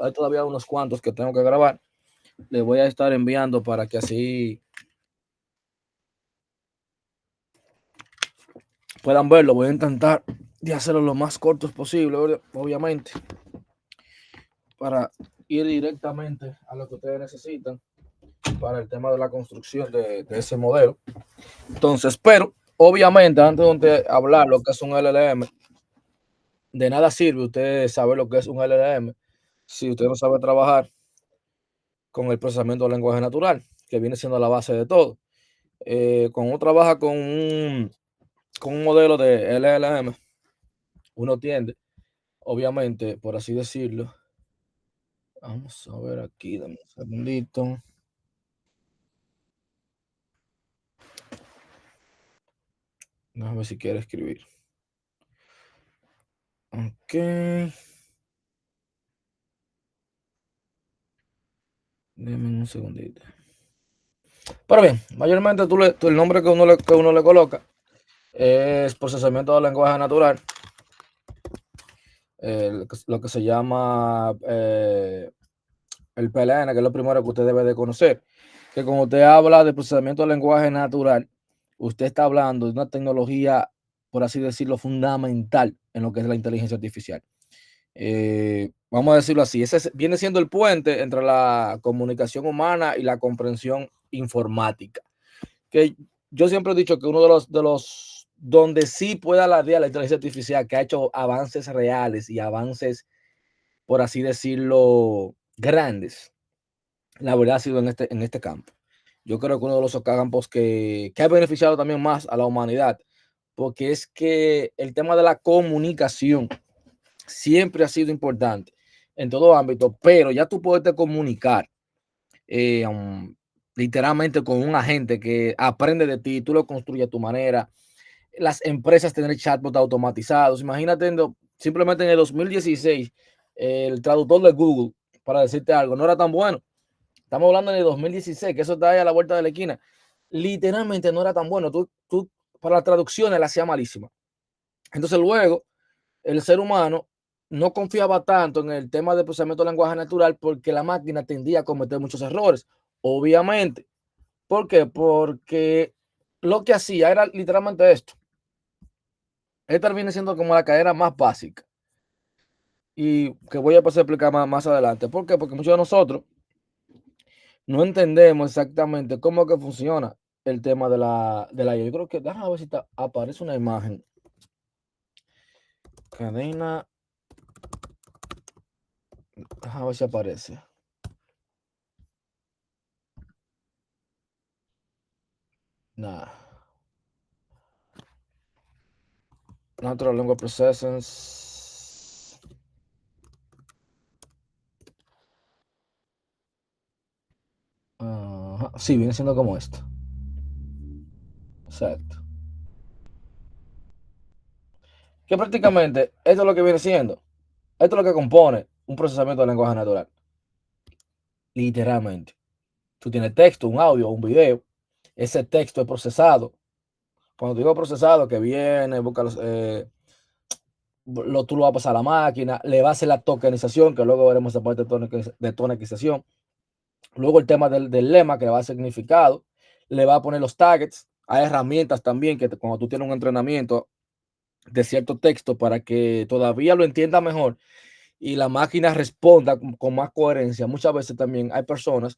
hay todavía unos cuantos que tengo que grabar. Les voy a estar enviando para que así puedan verlo. Voy a intentar de hacerlo lo más cortos posible, obviamente, para ir directamente a lo que ustedes necesitan para el tema de la construcción de ese modelo. Entonces, pero obviamente, antes de hablar lo que es un LLM, de nada sirve usted saber lo que es un LLM si usted no sabe trabajar con el procesamiento del lenguaje natural, que viene siendo la base de todo. Cuando uno trabaja con un modelo de LLM, uno tiende, obviamente, por así decirlo, vamos a ver aquí, dame un segundito. Déjame ver si quiere escribir. Ok. Deme un segundito. Pero bien, mayormente el nombre que uno le coloca es procesamiento del lenguaje natural, lo que se llama el PLN, que es lo primero que usted debe de conocer. Que cuando usted habla de procesamiento del lenguaje natural, usted está hablando de una tecnología, por así decirlo, fundamental en lo que es la inteligencia artificial. Vamos a decirlo así, viene siendo el puente entre la comunicación humana y la comprensión informática. Que yo siempre he dicho que uno de los donde sí puede alardear la inteligencia artificial, que ha hecho avances reales y avances, por así decirlo, grandes, la verdad ha sido en este campo. Yo creo que uno de los campos que ha beneficiado también más a la humanidad, porque es que el tema de la comunicación siempre ha sido importante en todo ámbito, pero ya tú puedes comunicar literalmente con un agente que aprende de ti, tú lo construyes a tu manera. Las empresas tener chatbots automatizados. Imagínate, simplemente en el 2016, el traductor de Google, para decirte algo, no era tan bueno. Estamos hablando en el 2016, que eso está ahí a la vuelta de la esquina. Literalmente no era tan bueno. Tú para las traducciones la hacía malísima. Entonces luego el ser humano no confiaba tanto en el tema de procesamiento de lenguaje natural porque la máquina tendía a cometer muchos errores. Obviamente. ¿Por qué? Porque lo que hacía era literalmente esto. Esta viene siendo como la cadena más básica y que voy a pasar a explicar más adelante. ¿Por qué? Porque muchos de nosotros no entendemos exactamente cómo que funciona el tema de la IA. Yo creo que, déjame ver si aparece una imagen. Cadena. Déjame ver si aparece. Nah. Natural Language Processing. Sí, viene siendo como esto. Exacto. Que prácticamente esto es lo que viene siendo. Esto es lo que compone un procesamiento de lenguaje natural. Literalmente. Tú tienes texto, un audio, un video. Ese texto es procesado. Cuando digo procesado, que viene, busca tú lo vas a pasar a la máquina, le va a hacer la tokenización, que luego veremos esa parte de tokenización. Luego el tema del lema, que le va a dar significado. Le va a poner los targets. Hay herramientas también que cuando tú tienes un entrenamiento de cierto texto para que todavía lo entienda mejor y la máquina responda con más coherencia. Muchas veces también hay personas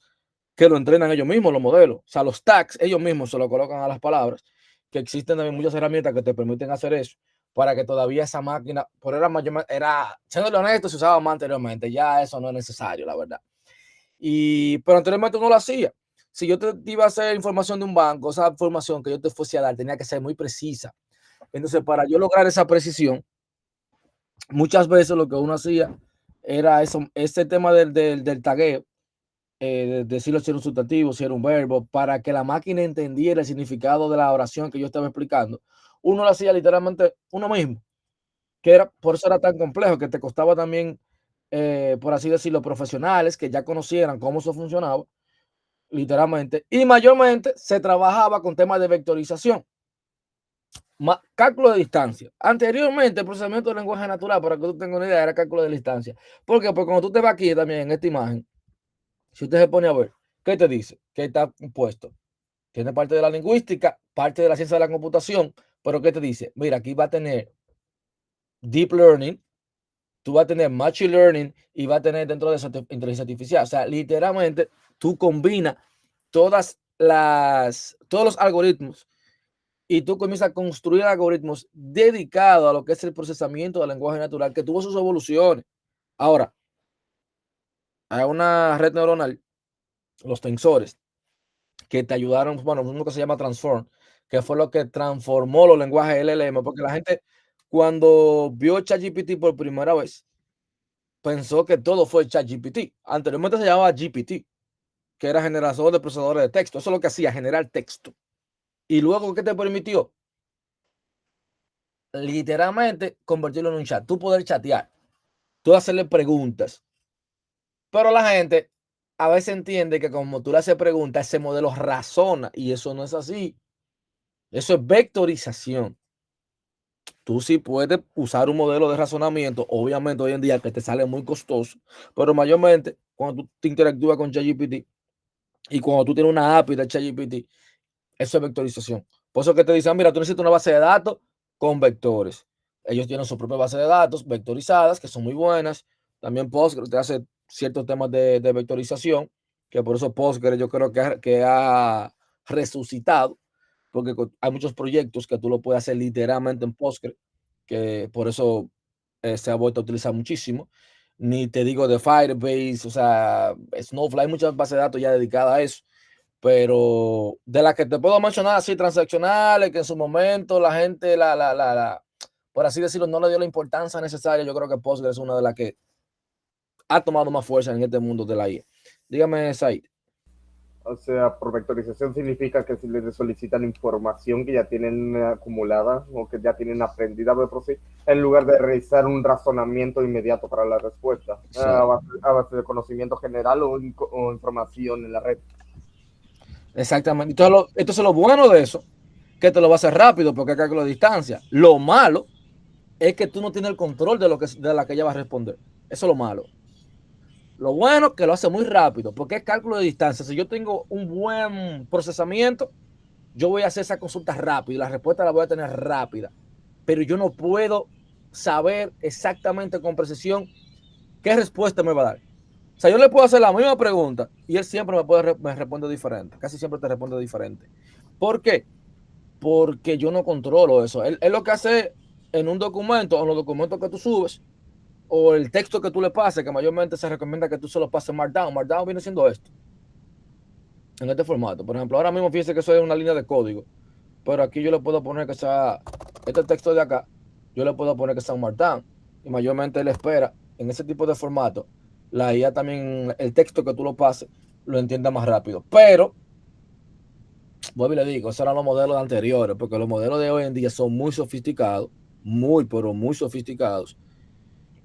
que lo entrenan ellos mismos, los modelos. O sea, los tags, ellos mismos se lo colocan a las palabras, que existen también muchas herramientas que te permiten hacer eso, para que todavía esa máquina, siendo honesto, se usaba más anteriormente, ya eso no es necesario, la verdad. Pero anteriormente no lo hacía. Si yo te iba a hacer información de un banco, esa información que yo te fuese a dar tenía que ser muy precisa. Entonces, para yo lograr esa precisión, muchas veces lo que uno hacía era ese tema del tagueo, decirlo si era un sustantivo, si era un verbo, para que la máquina entendiera el significado de la oración que yo estaba explicando. Uno lo hacía literalmente uno mismo, por eso era tan complejo, que te costaba también, por así decirlo, profesionales que ya conocieran cómo eso funcionaba, literalmente, y mayormente se trabajaba con temas de vectorización. Cálculo de distancia. Anteriormente, el procesamiento del lenguaje natural, para que tú tengas una idea, era cálculo de distancia. ¿Por qué? Porque cuando tú te vas aquí también en esta imagen, si usted se pone a ver, ¿qué te dice? ¿Qué está puesto? Tiene parte de la lingüística, parte de la ciencia de la computación, pero ¿qué te dice? Mira, aquí va a tener deep learning, tú vas a tener machine learning y va a tener dentro de esa inteligencia artificial. O sea, literalmente tú combinas todos los algoritmos y tú comienzas a construir algoritmos dedicados a lo que es el procesamiento del lenguaje natural, que tuvo sus evoluciones. Ahora, hay una red neuronal, los tensores, que te ayudaron, bueno, uno que se llama Transform, que fue lo que transformó los lenguajes LLM, porque la gente cuando vio ChatGPT por primera vez, pensó que todo fue ChatGPT. Anteriormente se llamaba GPT, que era generador de procesadores de texto. Eso es lo que hacía, generar texto. Y luego, ¿qué te permitió? Literalmente convertirlo en un chat. Tú poder chatear, tú hacerle preguntas. Pero la gente a veces entiende que como tú le haces preguntas, ese modelo razona y eso no es así. Eso es vectorización. Tú sí puedes usar un modelo de razonamiento, obviamente hoy en día que te sale muy costoso, pero mayormente cuando tú te interactúas con ChatGPT y cuando tú tienes una API de ChatGPT, eso es vectorización. Por eso que te dicen, mira, tú necesitas una base de datos con vectores. Ellos tienen su propia base de datos vectorizadas, que son muy buenas. También Postgres te hace ciertos temas de vectorización, que por eso Postgres yo creo que ha resucitado, porque hay muchos proyectos que tú lo puedes hacer literalmente en Postgres, que por eso se ha vuelto a utilizar muchísimo. Ni te digo de Firebase, o sea, Snowflake, hay muchas bases de datos ya dedicadas a eso, pero de las que te puedo mencionar así transaccionales, que en su momento la gente, por así decirlo, no le dio la importancia necesaria, yo creo que Postgres es una de las que ha tomado más fuerza en este mundo de la IA. Dígame, Said. O sea, por vectorización significa que si les solicitan información que ya tienen acumulada o que ya tienen aprendida de por sí, en lugar de realizar un razonamiento inmediato para la respuesta, a base de conocimiento general o información en la red. Exactamente. Entonces lo bueno de eso, que te lo va a hacer rápido porque hay cálculo de distancia. Lo malo es que tú no tienes el control de la que ella va a responder. Eso es lo malo. Lo bueno es que lo hace muy rápido porque es cálculo de distancia. Si yo tengo un buen procesamiento, yo voy a hacer esa consulta rápido y la respuesta la voy a tener rápida. Pero yo no puedo saber exactamente con precisión qué respuesta me va a dar. O sea, yo le puedo hacer la misma pregunta y él siempre me responde diferente. Casi siempre te responde diferente. ¿Por qué? Porque yo no controlo eso. Él lo que hace en un documento, o en los documentos que tú subes, o el texto que tú le pases, que mayormente se recomienda que tú se lo pases Markdown. Markdown viene siendo esto, en este formato. Por ejemplo, ahora mismo fíjese que eso es una línea de código, pero aquí yo le puedo poner que sea, este texto de acá, yo le puedo poner que sea un Markdown. Y mayormente él espera, en ese tipo de formato, la IA también, el texto que tú lo pases, lo entienda más rápido. Pero, vuelvo y le digo, esos eran los modelos anteriores, porque los modelos de hoy en día son muy sofisticados, muy, pero muy sofisticados.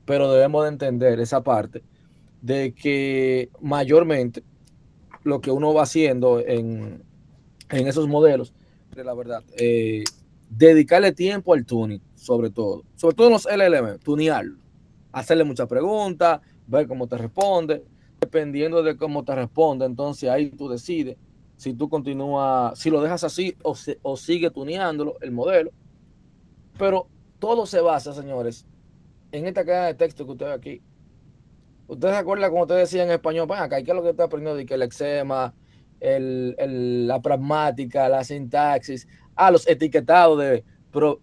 Pero debemos de entender esa parte de que mayormente lo que uno va haciendo en esos modelos, de la verdad, dedicarle tiempo al tuning, sobre todo en los LLM, tunearlo, hacerle muchas preguntas, ver cómo te responde, dependiendo de cómo te responde, entonces ahí tú decides si tú continúas, si lo dejas así o sigue tuneándolo, el modelo, pero todo se basa, señores, en esta cadena de texto que usted ve aquí. ¿Usted se acuerda como usted decía en español? Bueno, acá, ¿qué es lo que está aprendiendo? De que el lexema, la pragmática, la sintaxis, los etiquetados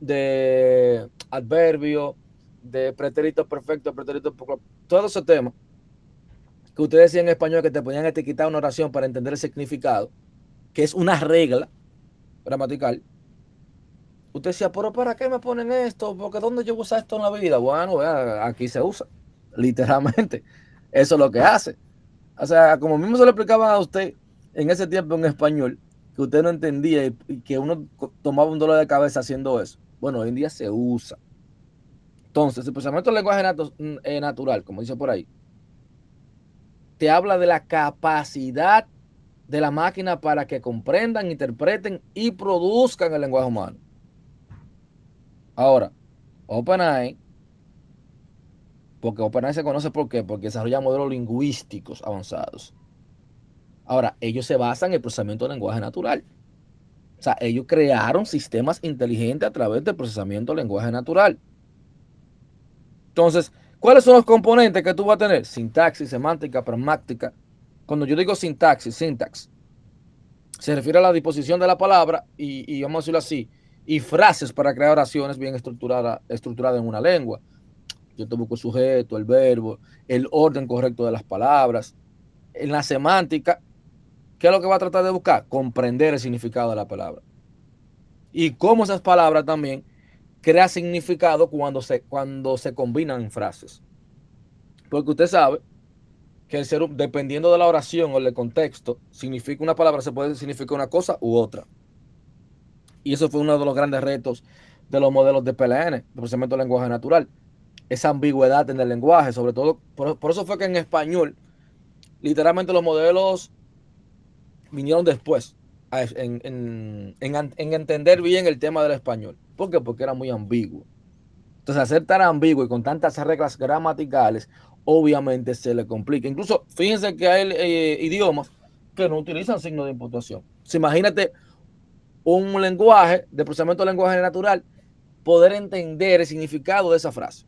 de adverbio, de pretérito perfecto, pretérito todo ese tema que usted decía en español que te podían etiquetar una oración para entender el significado, que es una regla gramatical. Usted decía, pero ¿para qué me ponen esto? Porque ¿dónde yo uso esto en la vida? Bueno, vea, aquí se usa, literalmente. Eso es lo que hace. O sea, como mismo se lo explicaba a usted en ese tiempo en español, que usted no entendía y que uno tomaba un dolor de cabeza haciendo eso. Bueno, hoy en día se usa. Entonces, el procesamiento del lenguaje natural, como dice por ahí, te habla de la capacidad de la máquina para que comprendan, interpreten y produzcan el lenguaje humano. Ahora, OpenAI, porque OpenAI se conoce ¿por qué? Porque desarrolla modelos lingüísticos avanzados. Ahora, ellos se basan en el procesamiento de lenguaje natural. O sea, ellos crearon sistemas inteligentes a través del procesamiento de lenguaje natural. Entonces, ¿cuáles son los componentes que tú vas a tener? Sintaxis, semántica, pragmática. Cuando yo digo sintaxis, syntax, se refiere a la disposición de la palabra y vamos a decirlo así, y frases para crear oraciones bien estructuradas en una lengua. Yo te busco el sujeto, el verbo, el orden correcto de las palabras. En la semántica, ¿qué es lo que va a tratar de buscar? Comprender el significado de la palabra. Y cómo esas palabras también crean significado cuando se combinan en frases. Porque usted sabe que el ser, dependiendo de la oración o del contexto, significa una palabra, se puede significar una cosa u otra. Y eso fue uno de los grandes retos de los modelos de PLN, de procesamiento de lenguaje natural. Esa ambigüedad en el lenguaje, sobre todo, por eso fue que en español, literalmente los modelos vinieron después en entender bien el tema del español. ¿Por qué? Porque era muy ambiguo. Entonces, al ser tan ambiguo y con tantas reglas gramaticales, obviamente se le complica. Incluso, fíjense que hay idiomas que no utilizan signos de puntuación. Imagínate un lenguaje de procesamiento de lenguaje natural, poder entender el significado de esa frase.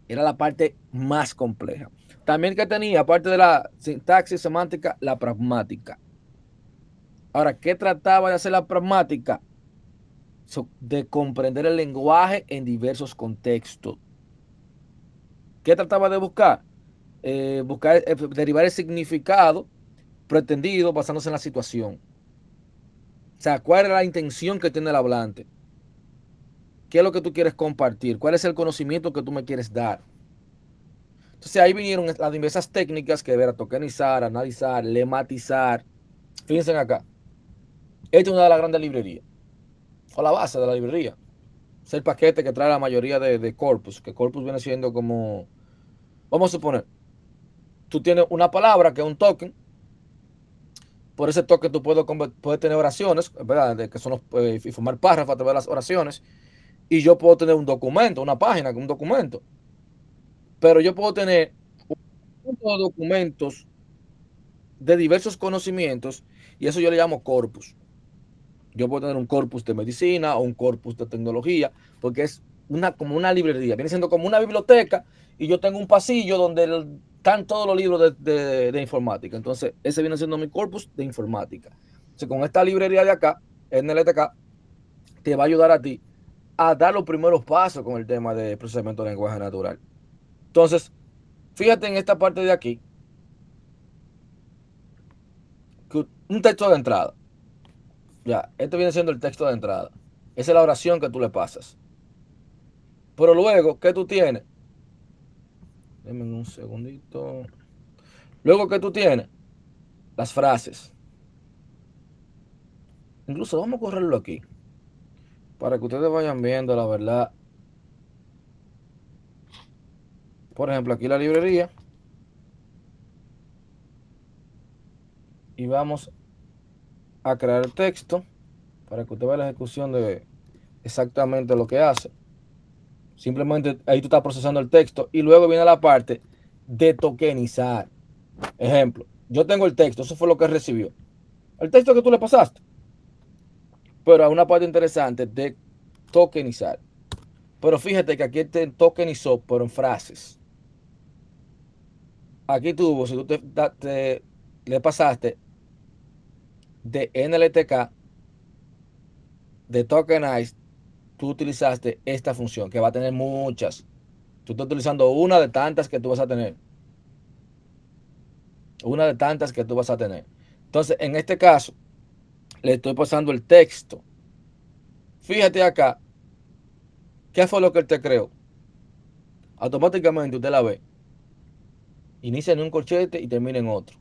Era la parte más compleja. También que tenía, aparte de la sintaxis semántica, la pragmática. Ahora, ¿qué trataba de hacer la pragmática? De comprender el lenguaje en diversos contextos. ¿Qué trataba de buscar? Derivar el significado pretendido basándose en la situación. O sea, ¿cuál era la intención que tiene el hablante? ¿Qué es lo que tú quieres compartir? ¿Cuál es el conocimiento que tú me quieres dar? Entonces ahí vinieron las diversas técnicas que era tokenizar, analizar, lematizar. Fíjense acá. Esta es una de las grandes librerías, o la base de la librería. Es el paquete que trae la mayoría de corpus, que corpus viene siendo como, vamos a suponer, tú tienes una palabra que es un token. Por ese token tú puedes tener oraciones, ¿verdad? Que son y formar párrafos a través de las oraciones. Y yo puedo tener un documento, una página con un documento. Pero yo puedo tener un conjunto de documentos de diversos conocimientos y eso yo le llamo corpus. Yo puedo tener un corpus de medicina o un corpus de tecnología, porque es como una librería, viene siendo como una biblioteca y yo tengo un pasillo donde están todos los libros de informática. Entonces, ese viene siendo mi corpus de informática. Entonces, con esta librería de acá, NLTK, te va a ayudar a ti a dar los primeros pasos con el tema de procesamiento de lenguaje natural. Entonces, fíjate en esta parte de aquí, que un texto de entrada. Ya, este viene siendo el texto de entrada. Esa es la oración que tú le pasas. Pero luego, ¿qué tú tienes? Deme un segundito. Luego, ¿qué tú tienes? Las frases. Incluso vamos a correrlo aquí. Para que ustedes vayan viendo la verdad. Por ejemplo, aquí la librería. Y vamos a crear el texto. Para que usted vea la ejecución de exactamente lo que hace. Simplemente ahí tú estás procesando el texto. Y luego viene la parte de tokenizar. Ejemplo, yo tengo el texto. Eso fue lo que recibió. El texto que tú le pasaste. Pero a una parte interesante de tokenizar. Pero fíjate que aquí te tokenizó, pero en frases. Aquí tuvo, si tú le pasaste de NLTK, de tokenize, tú utilizaste esta función, que va a tener muchas. Tú estás utilizando una de tantas que tú vas a tener. Una de tantas que tú vas a tener. Entonces, en este caso, le estoy pasando el texto. Fíjate acá, ¿qué fue lo que él te creó? Automáticamente usted la ve. Inicia en un corchete y termina en otro.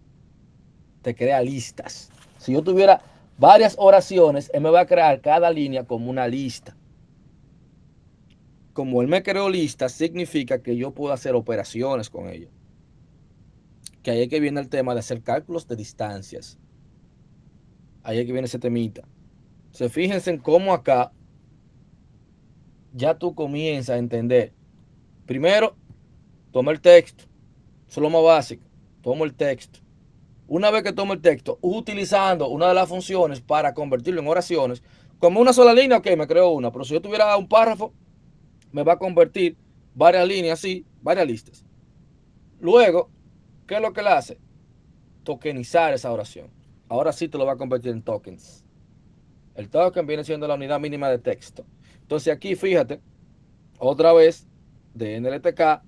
Te crea listas. Si yo tuviera varias oraciones, él me va a crear cada línea como una lista. Como él me creó listas, significa que yo puedo hacer operaciones con ello. Que ahí es que viene el tema de hacer cálculos de distancias. Ahí es que viene ese temita. Se fíjense en cómo acá ya tú comienzas a entender. Primero, toma el texto, eso es lo más básico. Tomo el texto. Una vez que tomo el texto, utilizando una de las funciones para convertirlo en oraciones, como una sola línea, ok, me creo una, pero si yo tuviera un párrafo, me va a convertir varias líneas así, varias listas. Luego, ¿qué es lo que le hace? Tokenizar esa oración. Ahora sí te lo va a convertir en tokens. El token viene siendo la unidad mínima de texto. Entonces aquí, fíjate, otra vez, de NLTK,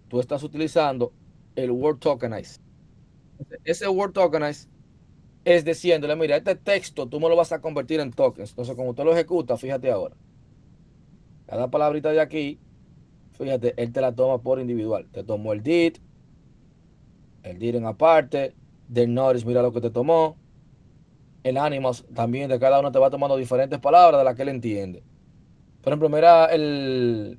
tú estás utilizando el Word Tokenize. Ese Word Tokenize es diciéndole, mira, este texto tú me lo vas a convertir en tokens. Entonces, como usted lo ejecuta, fíjate ahora, cada palabrita de aquí, fíjate, él te la toma por individual. Te tomó el did en aparte, del notice, mira lo que te tomó. El animals también de cada uno te va tomando diferentes palabras de las que él entiende. Por ejemplo, mira el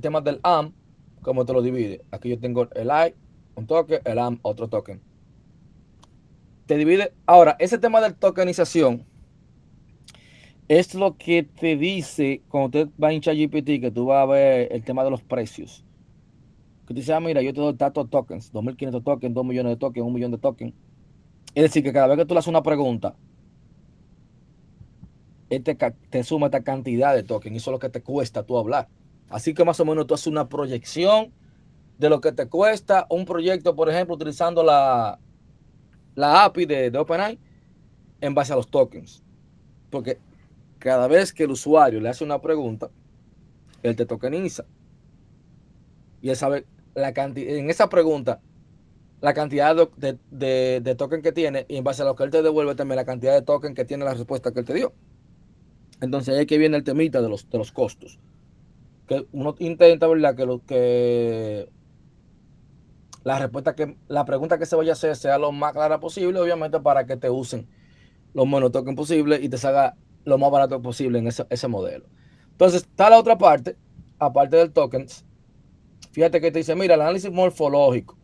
tema del am, cómo te lo divide. Aquí yo tengo el I, un token, el am, otro token. Te divide. Ahora, ese tema de tokenización es lo que te dice cuando usted va a ChatGPT, que tú vas a ver el tema de los precios. Que te dice, mira, yo te doy tantos tokens, 2.500 tokens, 2 millones de tokens, 1 millón de tokens. Es decir, que cada vez que tú le haces una pregunta, te suma esta cantidad de tokens. Y eso es lo que te cuesta tú hablar. Así que más o menos tú haces una proyección de lo que te cuesta un proyecto, por ejemplo, utilizando la API de OpenAI en base a los tokens. Porque cada vez que el usuario le hace una pregunta, él te tokeniza. Y él sabe la cantidad, en esa pregunta, la cantidad de token que tiene, y en base a lo que él te devuelve también la cantidad de token que tiene la respuesta que él te dio. Entonces ahí es que viene el temita de los costos. Que uno intenta, ¿verdad? Que la pregunta que se vaya a hacer sea lo más clara posible, obviamente para que te usen los menos tokens posible y te salga lo más barato posible en ese modelo. Entonces está la otra parte, aparte del tokens. Fíjate que te dice, mira, el análisis morfológico,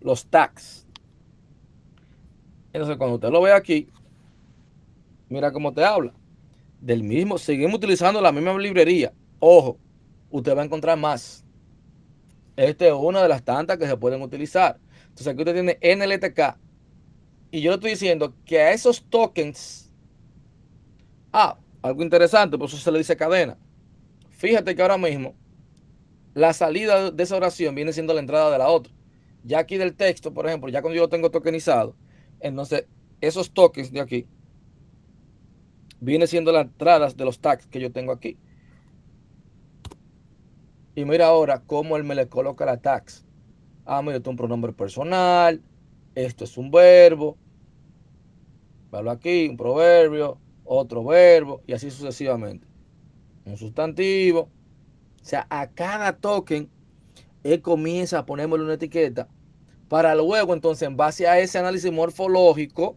los tags. Entonces cuando usted lo ve aquí, mira cómo te habla. Del mismo, seguimos utilizando la misma librería. Ojo, usted va a encontrar más. Esta es una de las tantas que se pueden utilizar. Entonces aquí usted tiene NLTK. Y yo le estoy diciendo que a esos tokens, algo interesante, por eso se le dice cadena. Fíjate que ahora mismo la salida de esa oración viene siendo la entrada de la otra. Ya aquí del texto, por ejemplo, ya cuando yo lo tengo tokenizado, entonces esos tokens de aquí viene siendo las entradas de los tags que yo tengo aquí. Y mira ahora cómo él me le coloca la tags. Mira, esto es un pronombre personal, esto es un verbo, hablo aquí, un proverbio, otro verbo, y así sucesivamente. Un sustantivo. O sea, a cada token él comienza a ponerme una etiqueta para luego, entonces, en base a ese análisis morfológico,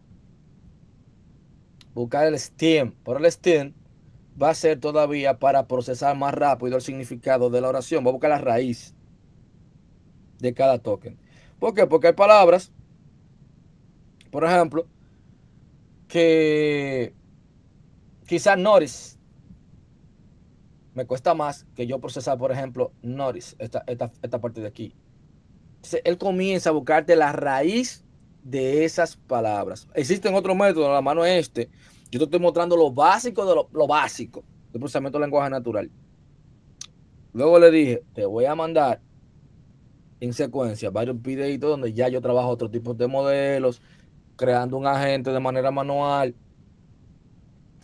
buscar el stem. Por el stem va a ser todavía para procesar más rápido el significado de la oración. Va a buscar la raíz de cada token. ¿Por qué? Porque hay palabras, por ejemplo, que quizás notice me cuesta más que yo procesar, por ejemplo, notice, esta parte de aquí. Entonces, él comienza a buscarte la raíz de esas palabras. Existen otros métodos, la mano es este. Yo te estoy mostrando lo básico de lo básico del procesamiento de lenguaje natural. Luego le dije, te voy a mandar en secuencia varios videitos donde ya yo trabajo otro tipo de modelos, creando un agente de manera manual,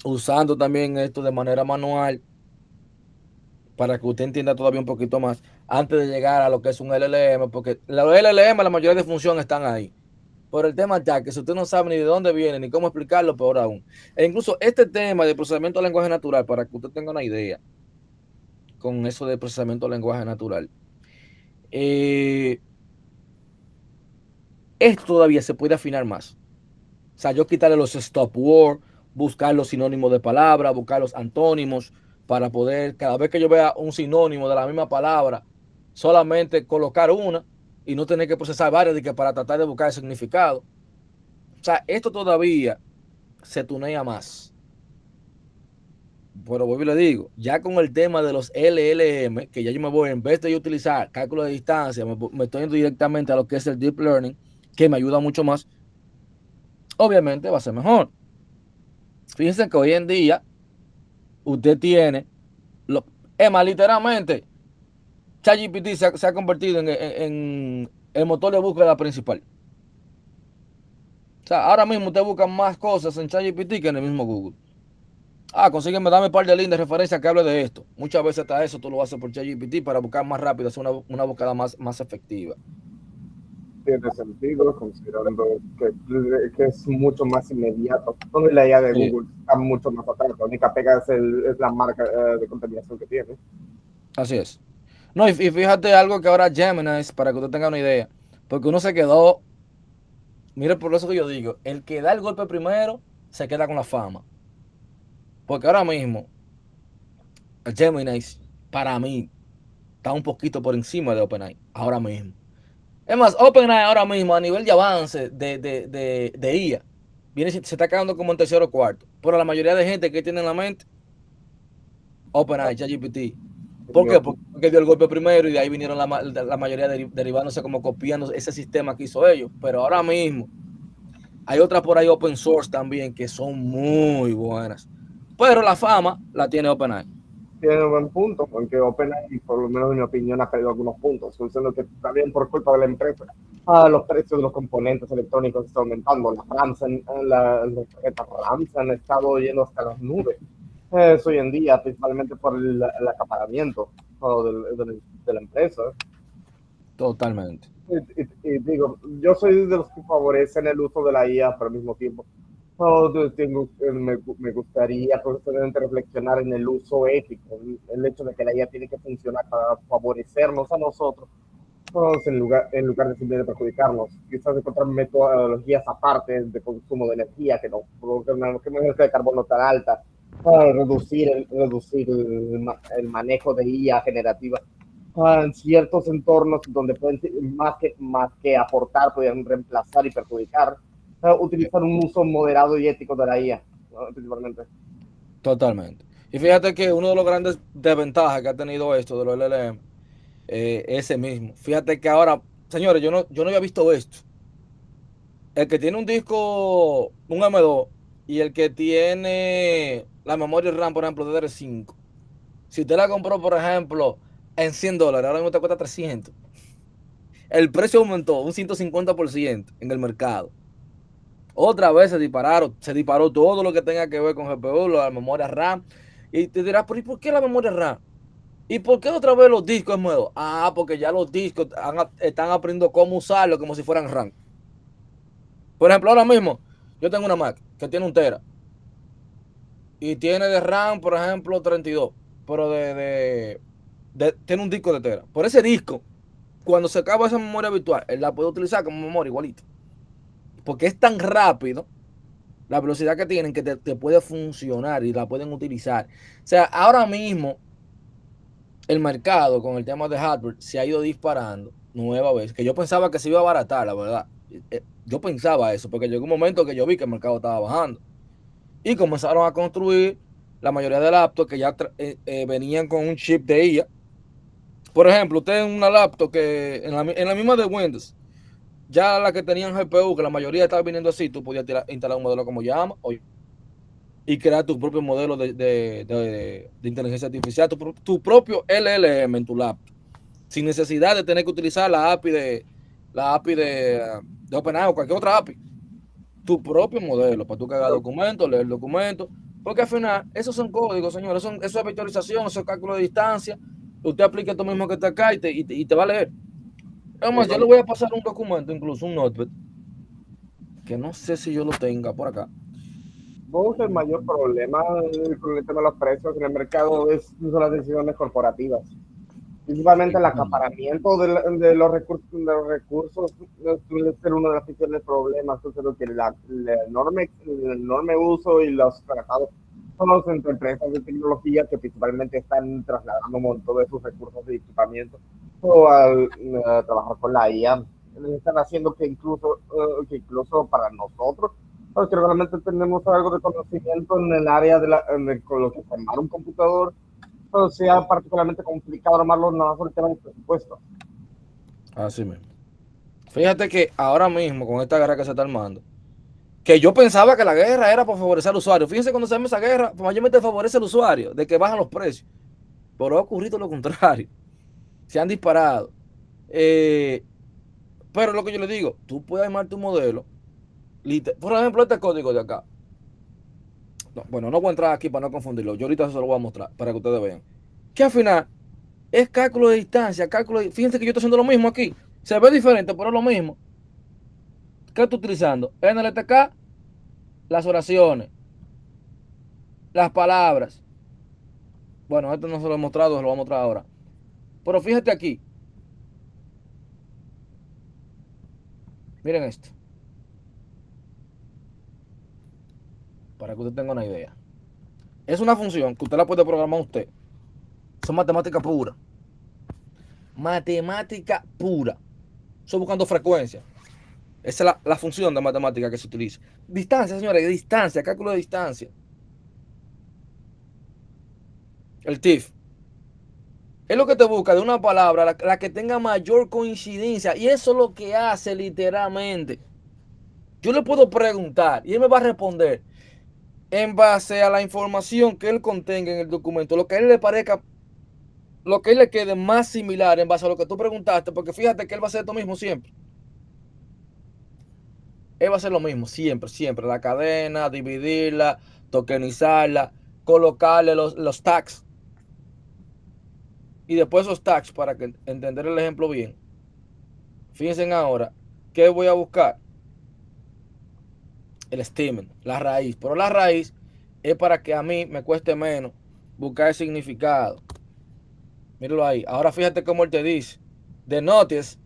usando también esto de manera manual, para que usted entienda todavía un poquito más, antes de llegar a lo que es un LLM, porque los LLM, la mayoría de funciones están ahí. Por el tema ya que si usted no sabe ni de dónde viene, ni cómo explicarlo, peor aún. E incluso este tema de procesamiento de lenguaje natural, para que usted tenga una idea con eso de procesamiento de lenguaje natural, eh, esto todavía se puede afinar más. O sea, yo quitarle los stop word, buscar los sinónimos de palabra, buscar los antónimos, para poder, cada vez que yo vea un sinónimo de la misma palabra, solamente colocar una y no tener que procesar varias de que para tratar de buscar el significado. O sea, esto todavía se tunea más. pero vuelvo y le digo, ya con el tema de los LLM, que ya yo me voy, en vez de yo utilizar cálculo de distancia, me estoy yendo directamente a lo que es el Deep Learning, que me ayuda mucho más, obviamente va a ser mejor. Fíjense que hoy en día usted tiene, es más, literalmente, ChatGPT se ha convertido en el motor de búsqueda principal. O sea, ahora mismo usted busca más cosas en ChatGPT que en el mismo Google. Consígueme, dame un par de links de referencia que hable de esto. Muchas veces hasta eso tú lo haces por ChatGPT para buscar más rápido, hacer una búsqueda más efectiva. Tiene sentido, considerando que es mucho más inmediato. Donde la IA de Sí. Google está mucho más atrás. La única pega es la marca de contaminación que tiene. Así es. No, y fíjate algo que ahora Gemini es, para que usted tenga una idea, porque uno se quedó, mire por eso que yo digo, el que da el golpe primero se queda con la fama. Porque ahora mismo, el Gemini, para mí, está un poquito por encima de OpenAI, ahora mismo. Es más, OpenAI ahora mismo, a nivel de avance de IA, se está quedando como en tercero o cuarto. Pero la mayoría de gente que tiene en la mente, OpenAI, ChatGPT. ¿Por qué? Porque dio el golpe primero y de ahí vinieron la mayoría derivándose como copiando ese sistema que hizo ellos. Pero ahora mismo hay otras por ahí open source también que son muy buenas. Pero la fama la tiene OpenAI. Tiene un buen punto, aunque OpenAI, por lo menos en mi opinión, ha perdido algunos puntos, diciendo que también por culpa de la empresa, los precios de los componentes electrónicos están aumentando, las tarjetas RAM se han estado yendo hasta las nubes. Eso hoy en día, principalmente por el acaparamiento de la empresa. Totalmente. Y digo, yo soy de los que favorecen el uso de la IA, pero al mismo tiempo me gustaría constantemente reflexionar en el uso ético, el hecho de que la IA tiene que funcionar para favorecernos a nosotros, en lugar de simplemente perjudicarnos. Quizás encontrar metodologías aparte de consumo de energía que no provoquen una quema de carbono tan alta, para reducir el manejo de IA generativa en ciertos entornos donde pueden, más que aportar, pueden reemplazar y perjudicar. Utilizar un uso moderado y ético de la IA, ¿no? Principalmente. Totalmente. Y fíjate que uno de los grandes desventajas que ha tenido esto de los LLM, ese mismo. Fíjate que ahora, señores, yo no había visto esto. El que tiene un disco, un M2, y el que tiene la memoria RAM, por ejemplo, DDR5. Si usted la compró, por ejemplo, en $100, ahora mismo te cuesta 300. El precio aumentó un 150% en el mercado. Otra vez se disparó todo lo que tenga que ver con GPU, la memoria RAM. Y te dirás, ¿pero y por qué la memoria RAM? ¿Y por qué otra vez los discos es nuevo? Porque ya los discos están aprendiendo cómo usarlo como si fueran RAM. Por ejemplo, ahora mismo, yo tengo una Mac que tiene 1 tera y tiene de RAM, por ejemplo, 32, pero tiene un disco de tera. Por ese disco, cuando se acaba esa memoria virtual, él la puede utilizar como memoria igualito. Porque es tan rápido la velocidad que tienen que te puede funcionar y la pueden utilizar. O sea, ahora mismo el mercado con el tema de hardware se ha ido disparando nueva vez, que yo pensaba que se iba a abaratar, la verdad. Yo pensaba eso, porque llegó un momento que yo vi que el mercado estaba bajando. Y comenzaron a construir la mayoría de laptops que ya venían con un chip de IA. Por ejemplo, usted en una laptop que en la misma de Windows, ya la que tenían GPU, que la mayoría estaba viniendo así, tú podías instalar un modelo como Llama y crear tu propio modelo de inteligencia artificial, tu propio LLM en tu laptop, sin necesidad de tener que utilizar la API de OpenAI o cualquier otra API. Tu propio modelo para tú cargar documentos, leer documentos, porque al final esos son códigos, señores, eso es vectorización, eso es cálculo de distancia. Usted aplica esto mismo que está acá y te va a leer. Además, yo le voy a pasar un documento, incluso un notepad, que no sé si yo lo tenga por acá. Vos, el mayor problema con el tema de los precios en el mercado son las decisiones corporativas. Principalmente el acaparamiento de los recursos suele ser uno de los principales problemas, que el enorme uso y los tratados son las empresas de tecnología que principalmente están trasladando un montón de sus recursos de equipamiento o al trabajar con la IA. Están haciendo que incluso para nosotros porque realmente tenemos algo de conocimiento en el área con lo que es armar un computador, pero sea particularmente complicado armarlo nada más por el tema del presupuesto. Así mismo. Fíjate que ahora mismo, con esta guerra que se está armando, que yo pensaba que la guerra era por favorecer al usuario. Fíjense, cuando se llama esa guerra, mayormente favorece al usuario, de que bajan los precios. Pero ha ocurrido lo contrario. Se han disparado. Pero lo que yo le digo, tú puedes armar tu modelo. Por ejemplo, este código de acá. No, bueno, no voy a entrar aquí para no confundirlo. Yo ahorita se lo voy a mostrar para que ustedes vean. Que al final es cálculo de distancia, Fíjense que yo estoy haciendo lo mismo aquí. Se ve diferente, pero es lo mismo. ¿Qué estoy utilizando? NLTK, las oraciones, las palabras. Bueno, esto no se lo he mostrado, se lo voy a mostrar ahora. Pero fíjate aquí. Miren esto. Para que usted tenga una idea. Es una función que usted la puede programar usted. Son matemáticas puras. Matemática pura. Estoy buscando frecuencia. Esa es la función de matemática que se utiliza. Distancia, señores, distancia, cálculo de distancia. El TIF. Es lo que te busca de una palabra, la que tenga mayor coincidencia. Y eso es lo que hace literalmente. Yo le puedo preguntar y él me va a responder en base a la información que él contenga en el documento, lo que a él le parezca, lo que a él le quede más similar en base a lo que tú preguntaste, porque fíjate que él va a hacer esto mismo siempre. Él va a hacer lo mismo siempre, siempre. La cadena, dividirla, tokenizarla, colocarle los tags. Y después esos tags, para que entender el ejemplo bien. Fíjense ahora, ¿qué voy a buscar? El statement, la raíz. Pero la raíz es para que a mí me cueste menos buscar el significado. Míralo ahí. Ahora fíjate cómo él te dice. The notice,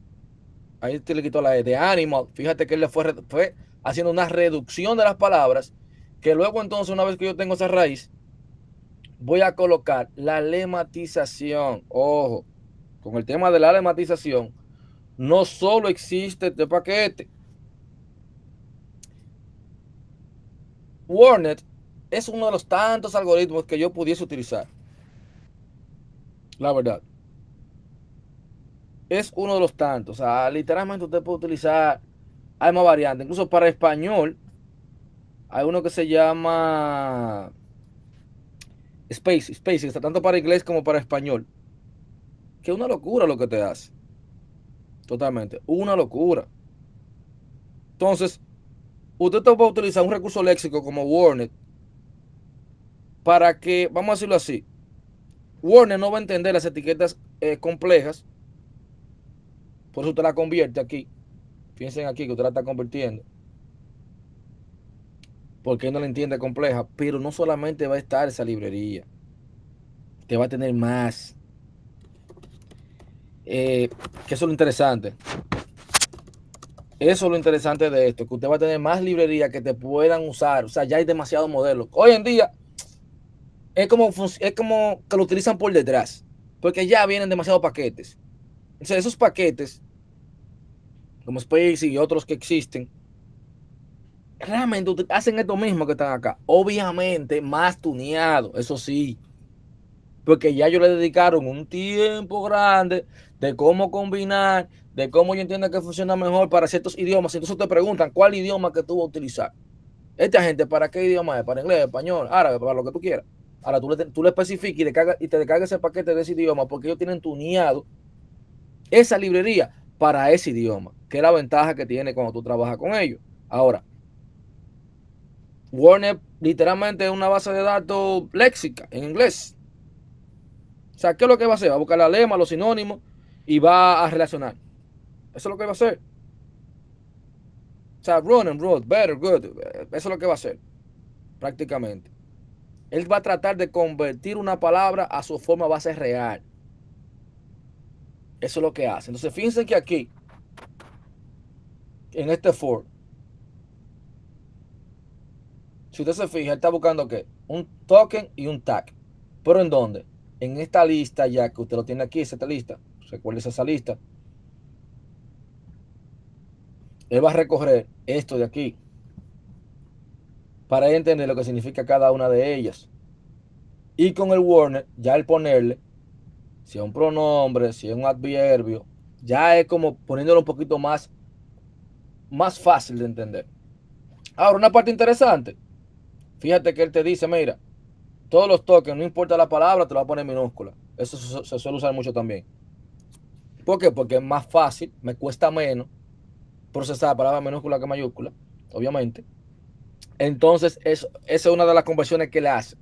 ahí te le quitó la E, de animal. Fíjate que él le fue haciendo una reducción de las palabras. Que luego entonces, una vez que yo tengo esa raíz, voy a colocar la lematización. Ojo, con el tema de la lematización, no solo existe este paquete. Wordnet es uno de los tantos algoritmos que yo pudiese utilizar. La verdad. Es uno de los tantos. O sea, literalmente usted puede utilizar, hay más variantes. Incluso para español, hay uno que se llama Space, que está tanto para inglés como para español. Que es una locura lo que te hace. Totalmente. Una locura. Entonces, usted va a utilizar un recurso léxico como Wordnet para que, vamos a decirlo así, Wordnet no va a entender las etiquetas complejas, por eso usted la convierte aquí. Piensen aquí que usted la está convirtiendo, porque él no la entiende compleja, pero no solamente va a estar esa librería, te va a tener más. Que eso es lo interesante. Eso es lo interesante de esto, que usted va a tener más librerías que te puedan usar. O sea, ya hay demasiados modelos. Hoy en día es como que lo utilizan por detrás, porque ya vienen demasiados paquetes. Entonces, esos paquetes, como Space y otros que existen, realmente hacen esto mismo que están acá. Obviamente, más tuneado, eso sí. Porque ya ellos le dedicaron un tiempo grande de cómo combinar, de cómo yo entiendo que funciona mejor para ciertos idiomas. Entonces te preguntan cuál idioma que tú vas a utilizar. Esta gente, ¿para qué idioma es? ¿Para inglés, español, árabe, para lo que tú quieras? Ahora tú le especificas y te descargas ese paquete de ese idioma porque ellos tienen tuneado esa librería para ese idioma, que es la ventaja que tiene cuando tú trabajas con ellos. Ahora, Wordnet literalmente es una base de datos léxica en inglés. O sea, ¿qué es lo que va a hacer? Va a buscar la lema, los sinónimos y va a relacionar. Eso es lo que va a hacer. O sea, run and road, better, good. Eso es lo que va a hacer, prácticamente. Él va a tratar de convertir una palabra a su forma base real. Eso es lo que hace. Entonces, fíjense que aquí, en este for, si usted se fija, él está buscando ¿qué? Un token y un tag. ¿Pero en dónde? En esta lista ya que usted lo tiene aquí, esta lista. Recuerde esa lista. Él va a recoger esto de aquí. para entender lo que significa cada una de ellas. Y con el warner, ya el ponerle, si es un pronombre, si es un adverbio, ya es como poniéndolo un poquito más fácil de entender. Ahora, una parte interesante, fíjate que él te dice, mira, todos los tokens, no importa la palabra, te lo va a poner en minúscula. Eso se suele usar mucho también. ¿Por qué? Porque es más fácil, me cuesta menos procesar palabras minúsculas que mayúsculas, obviamente. Entonces, esa es una de las conversiones que le hace.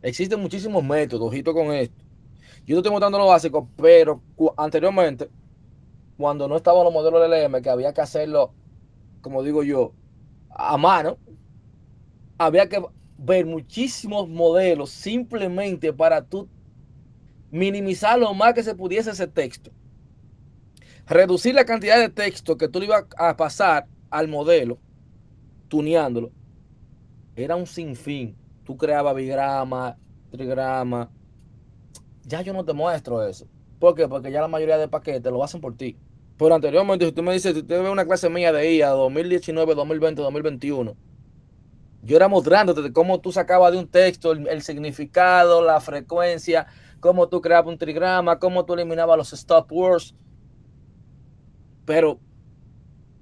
Existen muchísimos métodos, ojito con esto. Yo te estoy mostrando lo básico, pero anteriormente, cuando no estaban los modelos de LM, que había que hacerlo, como digo yo, a mano, había que ver muchísimos modelos simplemente para tú minimizar lo más que se pudiese ese texto. Reducir la cantidad de texto que tú le ibas a pasar al modelo, tuneándolo, era un sinfín. Tú creabas bigrama, trigrama. Ya yo no te muestro eso. ¿Por qué? Porque ya la mayoría de paquetes lo hacen por ti. Pero anteriormente, si tú me dices, si usted ve una clase mía de IA 2019, 2020, 2021, yo era mostrándote de cómo tú sacabas de un texto el significado, la frecuencia, cómo tú creabas un trigrama, cómo tú eliminabas los stop words. Pero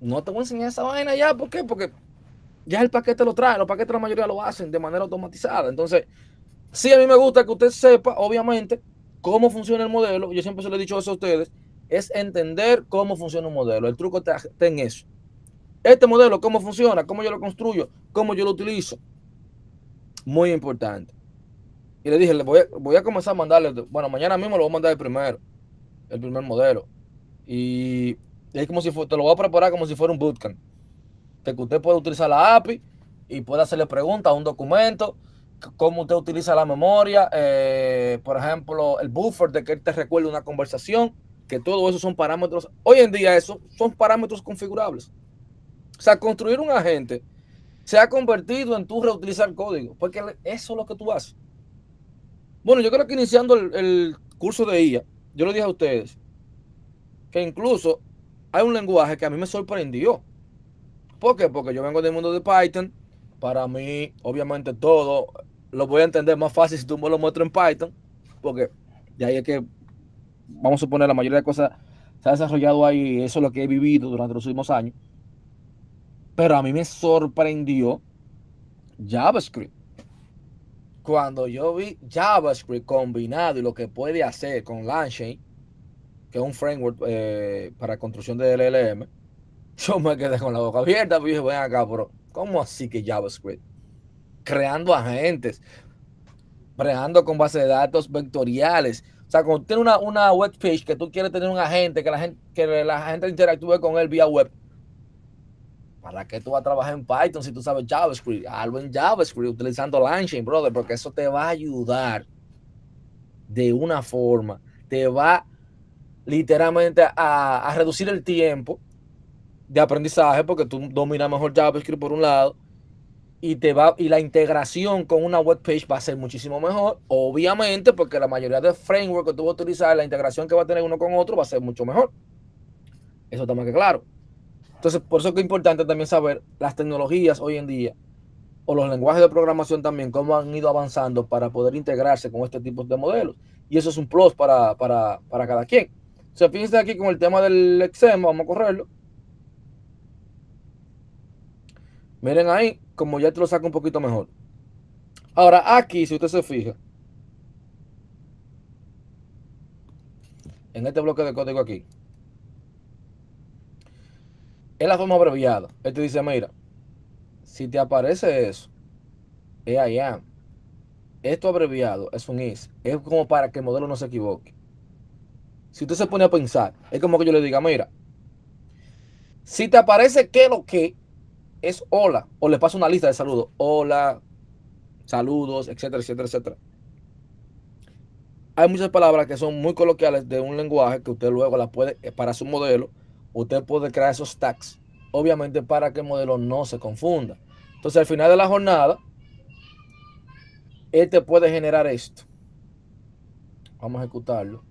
no te voy a enseñar esa vaina ya. ¿Por qué? Porque ya el paquete lo trae. Los paquetes la mayoría lo hacen de manera automatizada. Entonces, sí, a mí me gusta que usted sepa, obviamente, cómo funciona el modelo. Yo siempre se lo he dicho eso a ustedes. Es entender cómo funciona un modelo. El truco está en eso. Este modelo, cómo funciona, cómo yo lo construyo, cómo yo lo utilizo. Muy importante. Y le dije, voy a comenzar a mandarle, bueno, mañana mismo lo voy a mandar el primer modelo. Y es como si te lo voy a preparar como si fuera un bootcamp. Que usted puede utilizar la API y puede hacerle preguntas a un documento, cómo usted utiliza la memoria, por ejemplo, el buffer de que él te recuerde una conversación, que todo eso son parámetros. Hoy en día eso son parámetros configurables. O sea, construir un agente se ha convertido en tú reutilizar código, porque eso es lo que tú haces. Bueno, yo creo que iniciando el curso de IA, yo le dije a ustedes que incluso hay un lenguaje que a mí me sorprendió. ¿Por qué? Porque yo vengo del mundo de Python. Para mí, obviamente, todo lo voy a entender más fácil si tú me lo muestras en Python, porque de ahí es que, vamos a suponer, la mayoría de cosas se ha desarrollado ahí. Eso es lo que he vivido durante los últimos años. Pero a mí me sorprendió JavaScript. Cuando yo vi JavaScript combinado y lo que puede hacer con LangChain, que es un framework para construcción de LLM, yo me quedé con la boca abierta. Y dije, ven acá, pero ¿cómo así que JavaScript? Creando agentes, creando con base de datos vectoriales. O sea, cuando tienes una web page que tú quieres tener un agente, que la gente interactúe con él vía web, ¿para qué tú vas a trabajar en Python si tú sabes JavaScript? Hazlo en JavaScript utilizando LangChain, brother, porque eso te va a ayudar de una forma, te va literalmente a reducir el tiempo de aprendizaje porque tú dominas mejor JavaScript por un lado y la integración con una web page va a ser muchísimo mejor, obviamente, porque la mayoría de framework que tú vas a utilizar, la integración que va a tener uno con otro va a ser mucho mejor. Eso está más que claro. Entonces, por eso es que es importante también saber las tecnologías hoy en día o los lenguajes de programación también, cómo han ido avanzando para poder integrarse con este tipo de modelos. Y eso es un plus para cada quien. O sea, fíjense aquí con el tema del eczema, vamos a correrlo. Miren ahí, como ya te lo saco un poquito mejor. Ahora, aquí, si usted se fija, en este bloque de código aquí, es la forma abreviada. Él te dice, mira, si te aparece eso, es I am. Esto abreviado es un is. Es como para que el modelo no se equivoque. Si usted se pone a pensar, es como que yo le diga, mira, si te aparece que lo que es hola, o le paso una lista de saludos, hola, saludos, etcétera, etcétera, etcétera. Hay muchas palabras que son muy coloquiales de un lenguaje que usted luego la puede, para su modelo, usted puede crear esos tags, obviamente para que el modelo no se confunda. Entonces, al final de la jornada, él te puede generar esto. Vamos a ejecutarlo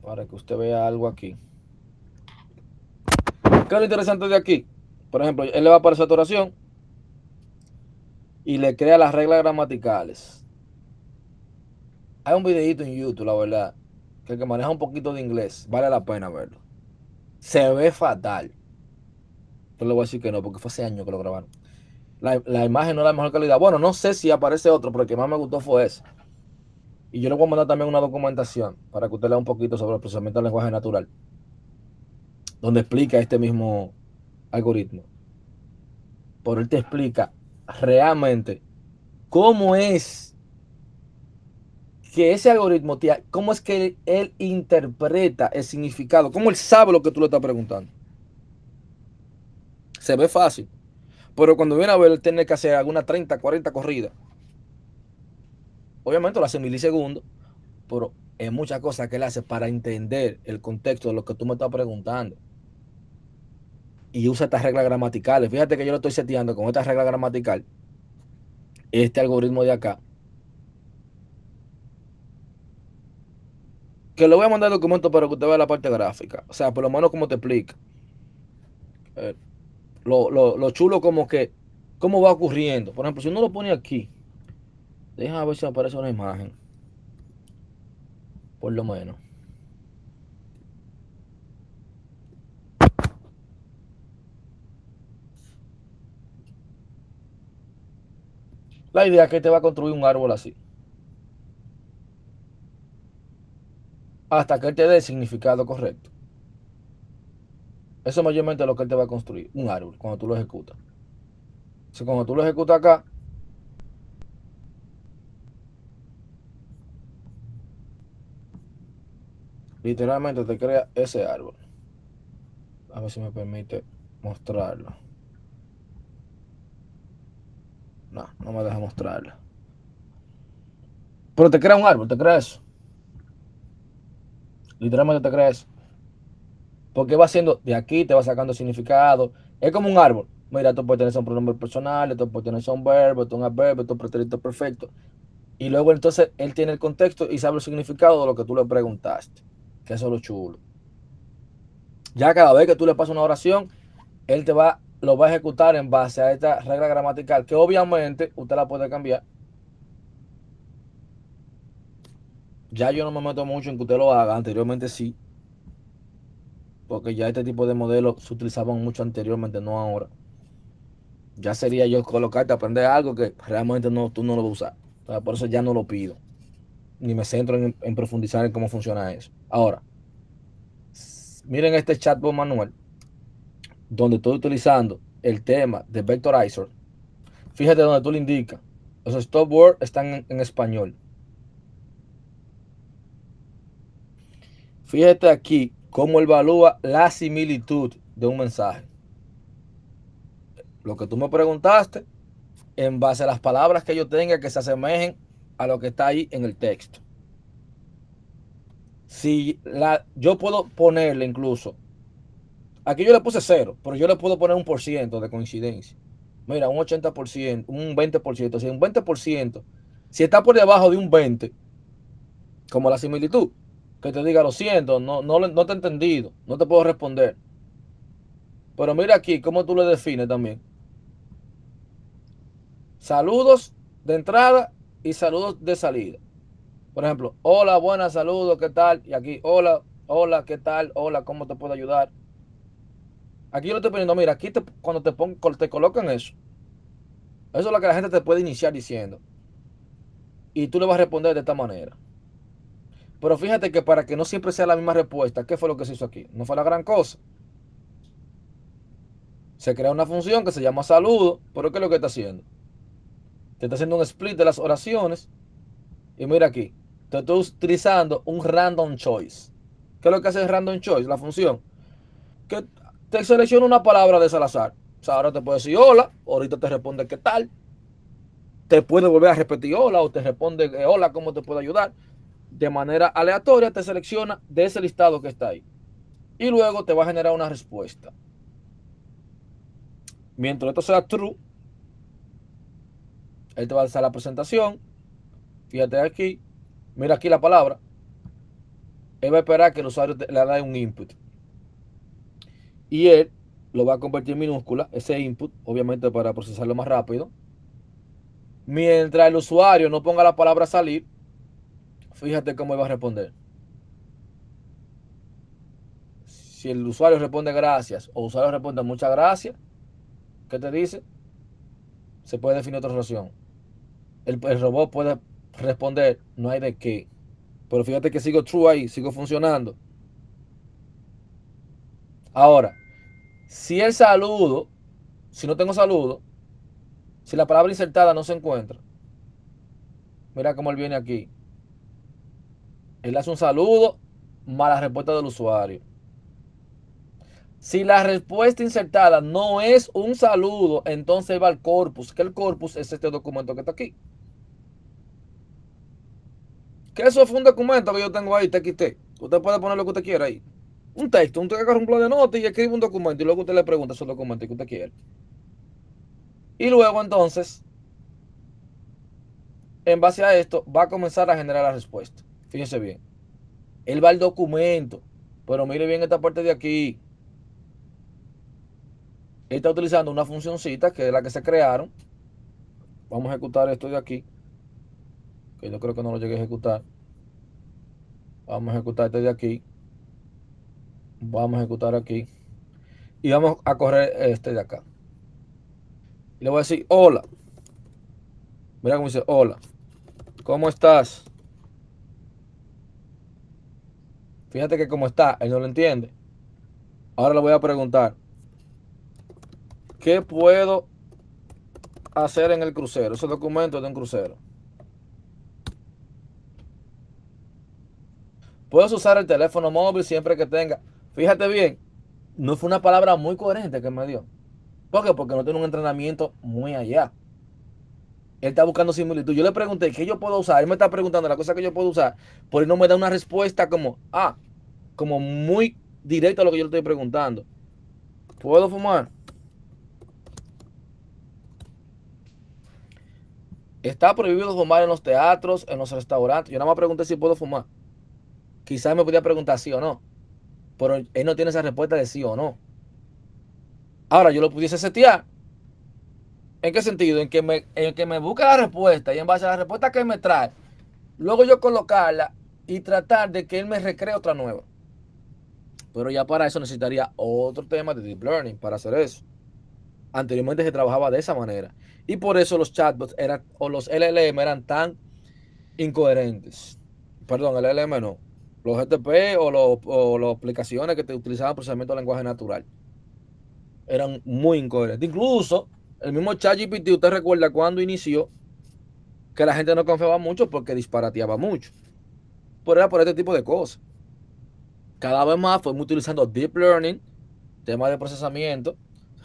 para que usted vea algo aquí. ¿Qué es lo interesante de aquí? Por ejemplo, él le va a poner saturación y le crea las reglas gramaticales. Hay un videito en YouTube, la verdad, que el que maneja un poquito de inglés, vale la pena verlo. Se ve fatal. Yo le voy a decir que no, porque fue hace años que lo grabaron. La imagen no es la mejor calidad. Bueno, no sé si aparece otro, pero el que más me gustó fue ese. Y yo le voy a mandar también una documentación para que usted lea un poquito sobre el procesamiento del lenguaje natural, donde explica este mismo algoritmo. Pero él te explica realmente cómo es que ese algoritmo, tía, cómo es que él interpreta el significado, cómo él sabe lo que tú le estás preguntando. Se ve fácil, pero cuando viene a ver, él tiene que hacer algunas 30, 40 corridas. Obviamente lo hace en milisegundos, pero es muchas cosas que él hace para entender el contexto de lo que tú me estás preguntando. Y usa estas reglas gramaticales. Fíjate que yo lo estoy seteando con esta regla gramatical, este algoritmo de acá, que le voy a mandar el documento para que usted vea la parte gráfica. O sea, por lo menos como te explica. Eh, lo chulo como que, cómo va ocurriendo. Por ejemplo, si uno lo pone aquí, déjame ver si aparece una imagen, por lo menos. La idea es que te va a construir un árbol así, hasta que él te dé el significado correcto. Eso es mayormente lo que él te va a construir, un árbol, cuando tú lo ejecutas. Entonces, cuando tú lo ejecutas acá, literalmente te crea ese árbol. A ver si me permite mostrarlo. No, no me deja mostrarlo. Pero te crea un árbol, te crea eso. Literalmente te crea eso. Porque va haciendo de aquí, te va sacando significado. Es como un árbol. Mira, esto puede tener un pronombre personal, esto puede tener un verbo, esto un adverbio, esto un pretérito perfecto. Y luego entonces él tiene el contexto y sabe el significado de lo que tú le preguntaste. Que eso es lo chulo. Ya cada vez que tú le pasas una oración, él lo va a ejecutar en base a esta regla gramatical, que obviamente usted la puede cambiar. Ya yo no me meto mucho en que usted lo haga, anteriormente sí, porque ya este tipo de modelos se utilizaban mucho anteriormente, no ahora. Ya sería yo colocarte a aprender algo que realmente no, tú no lo vas a usar. O sea, por eso ya no lo pido, ni me centro en profundizar en cómo funciona eso. Ahora, miren este chatbot manual, donde estoy utilizando el tema de Vectorizer. Fíjate donde tú le indicas. Los stop words están en español. Fíjate aquí cómo él evalúa la similitud de un mensaje. Lo que tú me preguntaste, en base a las palabras que yo tenga que se asemejen a lo que está ahí en el texto. Si yo puedo ponerle incluso, aquí yo le puse 0, pero yo le puedo poner un por ciento de coincidencia. Mira, un 80%, un 20%, si un 20%, si está por debajo de un 20, como la similitud, que te diga, lo siento, no te he entendido, no te puedo responder. Pero mira aquí cómo tú le defines también. Saludos de entrada y saludos de salida. Por ejemplo, hola, buenas, saludos, ¿qué tal? Y aquí, hola, hola, ¿qué tal? Hola, ¿cómo te puedo ayudar? Aquí yo lo estoy poniendo, mira, aquí cuando te colocan eso es lo que la gente te puede iniciar diciendo. Y tú le vas a responder de esta manera. Pero fíjate que para que no siempre sea la misma respuesta, ¿qué fue lo que se hizo aquí? No fue la gran cosa. Se crea una función que se llama saludo, pero ¿qué es lo que está haciendo? Te está haciendo un split de las oraciones. Y mira aquí, te estoy utilizando un random choice. ¿Qué es lo que hace el random choice? La función. Que te selecciona una palabra de Salazar. O sea, ahora te puede decir hola, ahorita te responde qué tal. Te puede volver a repetir hola o te responde hola, ¿cómo te puedo ayudar? De manera aleatoria te selecciona de ese listado que está ahí. Y luego te va a generar una respuesta. Mientras esto sea true, él te va a hacer la presentación. Fíjate aquí, mira aquí la palabra. Él va a esperar que el usuario le dé un input. Y él lo va a convertir en minúscula, ese input, obviamente para procesarlo más rápido. Mientras el usuario no ponga la palabra salir, fíjate cómo va a responder. Si el usuario responde gracias o el usuario responde muchas gracias, ¿qué te dice? Se puede definir otra relación. El robot puede responder no hay de qué. Pero fíjate que sigo true ahí, sigo funcionando. Ahora, si el saludo, si no tengo saludo, si la palabra insertada no se encuentra, mira cómo él viene aquí. Él hace un saludo más la respuesta del usuario. Si la respuesta insertada no es un saludo, entonces va al corpus, que el corpus es este documento que está aquí. Que eso fue un documento que yo tengo ahí, TXT. Usted puede poner lo que usted quiera ahí. Un texto, usted agarra un plan de notas y escribe un documento y luego usted le pregunta esos documentos que usted quiere. Y luego entonces, en base a esto, va a comenzar a generar la respuesta. Fíjense bien. Él va al documento, pero mire bien esta parte de aquí. Él está utilizando una funcioncita que es la que se crearon. Vamos a ejecutar esto de aquí, que yo creo que no lo llegué a ejecutar. Vamos a ejecutar este de aquí. Vamos a ejecutar aquí. Y vamos a correr este de acá. Y le voy a decir, hola. Mira cómo dice, hola. ¿Cómo estás? Fíjate que como está, él no lo entiende. Ahora le voy a preguntar, ¿qué puedo hacer en el crucero? Ese documento es de un crucero. Puedes usar el teléfono móvil siempre que tenga. Fíjate bien, no fue una palabra muy coherente que me dio. ¿Por qué? Porque no tiene un entrenamiento muy allá. Él está buscando similitud. Yo le pregunté, ¿qué yo puedo usar? Él me está preguntando la cosa que yo puedo usar, pero él no me da una respuesta como, como muy directa a lo que yo le estoy preguntando. ¿Puedo fumar? Está prohibido fumar en los teatros, en los restaurantes. Yo nada más pregunté si puedo fumar. Quizás me podía preguntar sí o no, pero él no tiene esa respuesta de sí o no. Ahora yo lo pudiese setear. ¿En qué sentido? En que me busque la respuesta y en base a la respuesta que él me trae, luego yo colocarla y tratar de que él me recree otra nueva. Pero ya para eso necesitaría otro tema de deep learning para hacer eso. Anteriormente se trabajaba de esa manera. Y por eso los chatbots eran, o los LLM eran tan incoherentes. Perdón, el LLM no. Los GTP o las aplicaciones que te utilizaban procesamiento de lenguaje natural eran muy incoherentes. Incluso el mismo ChatGPT, usted recuerda cuando inició que la gente no confiaba mucho porque disparateaba mucho. Pero era por este tipo de cosas. Cada vez más fuimos utilizando deep learning, temas de procesamiento,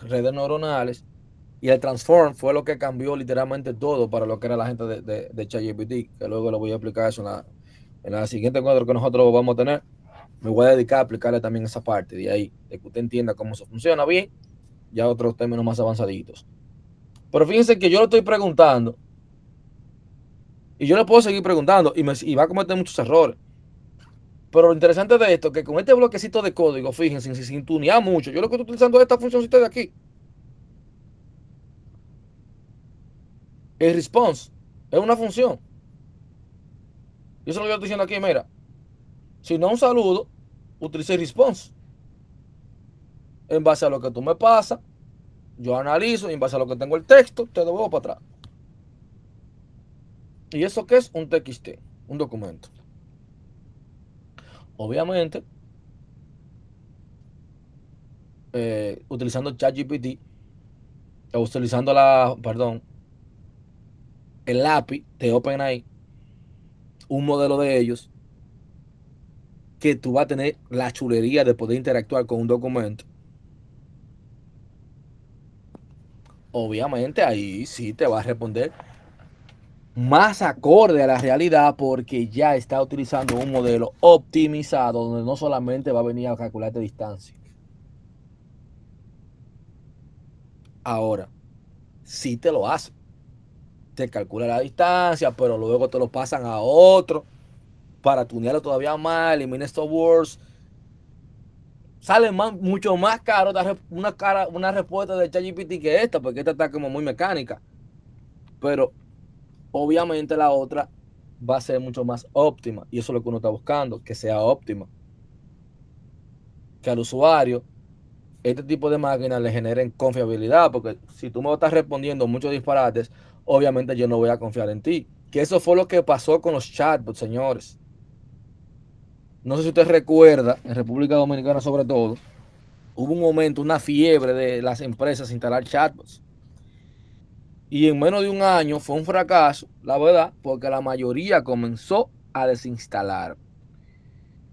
redes neuronales, y el transform fue lo que cambió literalmente todo para lo que era la gente de ChatGPT, que luego le voy a explicar eso en la siguiente encuentro que nosotros vamos a tener. Me voy a dedicar a explicarle también esa parte de ahí, de que usted entienda cómo eso funciona bien, ya otros términos más avanzaditos. Pero fíjense que yo le estoy preguntando, y yo le puedo seguir preguntando, y va a cometer muchos errores. Pero lo interesante de esto es que con este bloquecito de código, fíjense, sin tunear mucho, yo lo que estoy utilizando es esta funcióncita de aquí. El response es una función. Y eso es lo que yo estoy diciendo aquí, mira. Si no un saludo, utilice el response. En base a lo que tú me pasas, yo analizo y en base a lo que tengo el texto, te devuelvo para atrás. ¿Y eso qué es? Un TXT, un documento. Obviamente, utilizando ChatGPT, o utilizando el API de OpenAI, un modelo de ellos, que tú vas a tener la chulería de poder interactuar con un documento. Obviamente ahí sí te va a responder más acorde a la realidad porque ya está utilizando un modelo optimizado donde no solamente va a venir a calcularte distancia. Ahora, sí te lo hace. Te calcula la distancia, pero luego te lo pasan a otro para tunearlo todavía más, elimina estos words. sale mucho más caro una respuesta de ChatGPT que esta, porque esta está como muy mecánica. Pero obviamente la otra va a ser mucho más óptima. Y eso es lo que uno está buscando, que sea óptima. Que al usuario este tipo de máquinas le generen confiabilidad, porque si tú me estás respondiendo muchos disparates, obviamente yo no voy a confiar en ti. Que eso fue lo que pasó con los chatbots, señores. No sé si usted recuerda, en República Dominicana sobre todo, hubo un momento, una fiebre de las empresas instalar chatbots. Y en menos de un año fue un fracaso, la verdad, porque la mayoría comenzó a desinstalar.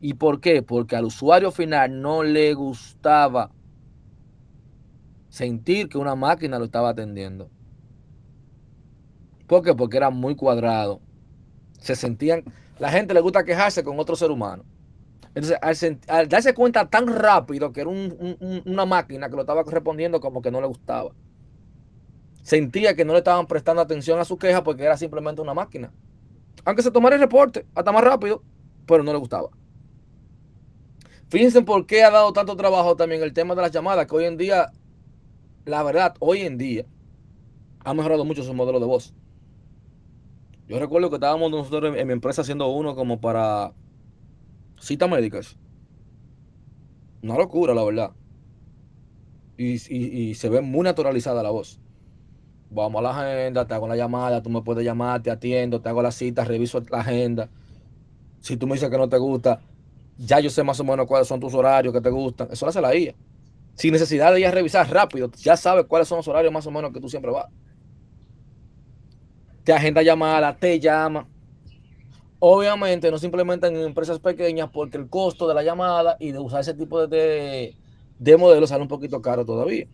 ¿Y por qué? Porque al usuario final no le gustaba sentir que una máquina lo estaba atendiendo. ¿Por qué? Porque era muy cuadrado. Se sentían, la gente le gusta quejarse con otro ser humano. Entonces, al darse cuenta tan rápido que era una máquina que lo estaba respondiendo como que no le gustaba. Sentía que no le estaban prestando atención a su queja porque era simplemente una máquina. Aunque se tomara el reporte hasta más rápido, pero no le gustaba. Fíjense por qué ha dado tanto trabajo también el tema de las llamadas, que hoy en día, la verdad, hoy en día ha mejorado mucho su modelo de voz. Yo recuerdo que estábamos nosotros en mi empresa haciendo uno como para citas médicas. Una locura, la verdad. Y se ve muy naturalizada la voz. Vamos a la agenda, te hago la llamada, tú me puedes llamar, te atiendo, te hago la cita, reviso la agenda. Si tú me dices que no te gusta, ya yo sé más o menos cuáles son tus horarios que te gustan. Eso lo hace la IA. Sin necesidad de ir a revisar rápido, ya sabes cuáles son los horarios más o menos que tú siempre vas. Te agenda llamada, te llama. Obviamente no se implementan en empresas pequeñas porque el costo de la llamada y de usar ese tipo de modelos sale un poquito caro todavía.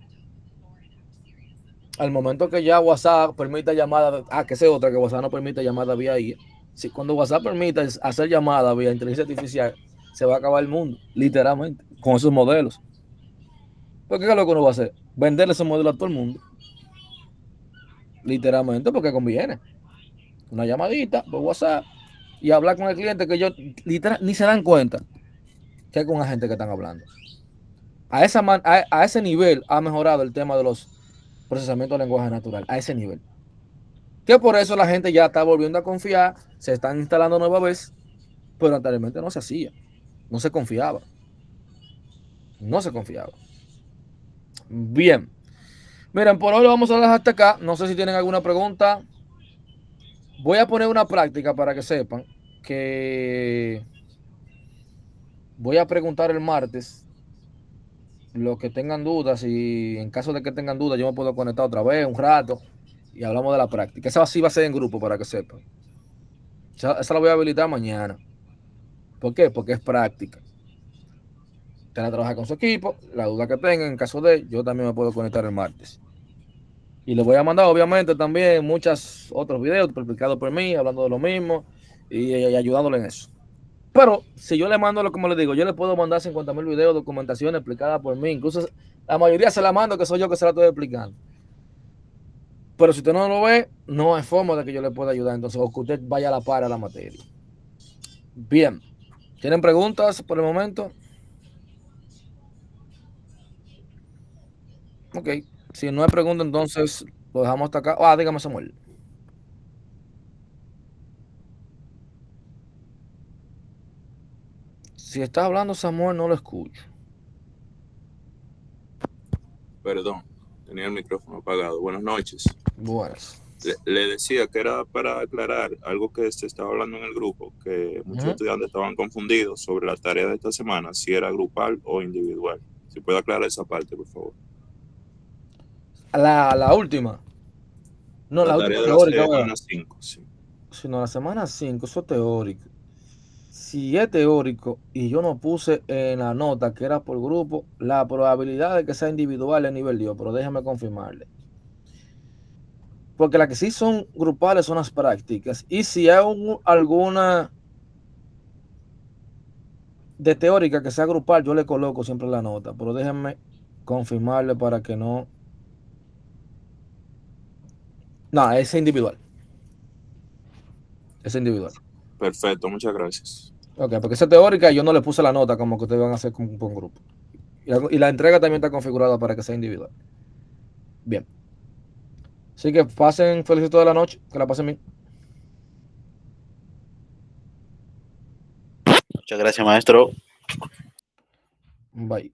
Al momento que ya WhatsApp permita llamada, que sea otra, que WhatsApp no permite llamada vía IA. Si cuando WhatsApp permita hacer llamada vía inteligencia artificial, se va a acabar el mundo, literalmente, con esos modelos. Porque ¿qué es lo que uno va a hacer? Venderle esos modelos a todo el mundo, literalmente, porque conviene. Una llamadita por WhatsApp y hablar con el cliente que ellos literal, ni se dan cuenta que es con la gente que están hablando. A ese nivel ha mejorado el tema de los procesamientos de lenguaje natural, a ese nivel. Que por eso la gente ya está volviendo a confiar, se están instalando nueva vez, pero anteriormente no se hacía, no se confiaba, no se confiaba. Bien, miren, por hoy lo vamos a dejar hasta acá. No sé si tienen alguna pregunta. Voy a poner una práctica para que sepan que voy a preguntar el martes los que tengan dudas y en caso de que tengan dudas yo me puedo conectar otra vez un rato y hablamos de la práctica. Esa sí va a ser en grupo para que sepan. Esa la voy a habilitar mañana. ¿Por qué? Porque es práctica. Usted la trabaja con su equipo, la duda que tengan en caso de, yo también me puedo conectar el martes. Y les voy a mandar obviamente también muchos otros videos explicados por mí, hablando de lo mismo y ayudándole en eso. Pero si yo le mando, como les digo, yo le puedo mandar 50,000 videos, documentación explicada por mí. Incluso la mayoría se la mando que soy yo que se la estoy explicando. Pero si usted no lo ve, no hay forma de que yo le pueda ayudar. Entonces, o que usted vaya a la par a la materia. Bien. ¿Tienen preguntas por el momento? Ok. Si no hay pregunta, entonces lo dejamos hasta acá. Dígame, Samuel. Si está hablando Samuel, no lo escucho. Perdón, tenía el micrófono apagado. Buenas noches. Buenas. Le decía que era para aclarar algo que se estaba hablando en el grupo, que muchos estudiantes estaban confundidos sobre la tarea de esta semana, si era grupal o individual. Si puede aclarar esa parte, por favor. La última. No, la última tarea de teórica. La semana 5, sí. Si no, la semana 5, eso es teórico. Si es teórico y yo no puse en la nota que era por grupo, la probabilidad de que sea individual es nivel Dios, pero déjame confirmarle. Porque las que sí son grupales son las prácticas. Y si hay alguna de teórica que sea grupal, yo le coloco siempre la nota. Pero déjenme confirmarle para que no. No, es individual. Es individual. Perfecto, muchas gracias. Ok, porque esa teórica yo no le puse la nota como que ustedes van a hacer con un grupo. Y la entrega también está configurada para que sea individual. Bien. Así que pasen feliz toda la noche. Que la pasen bien. Muchas gracias, maestro. Bye.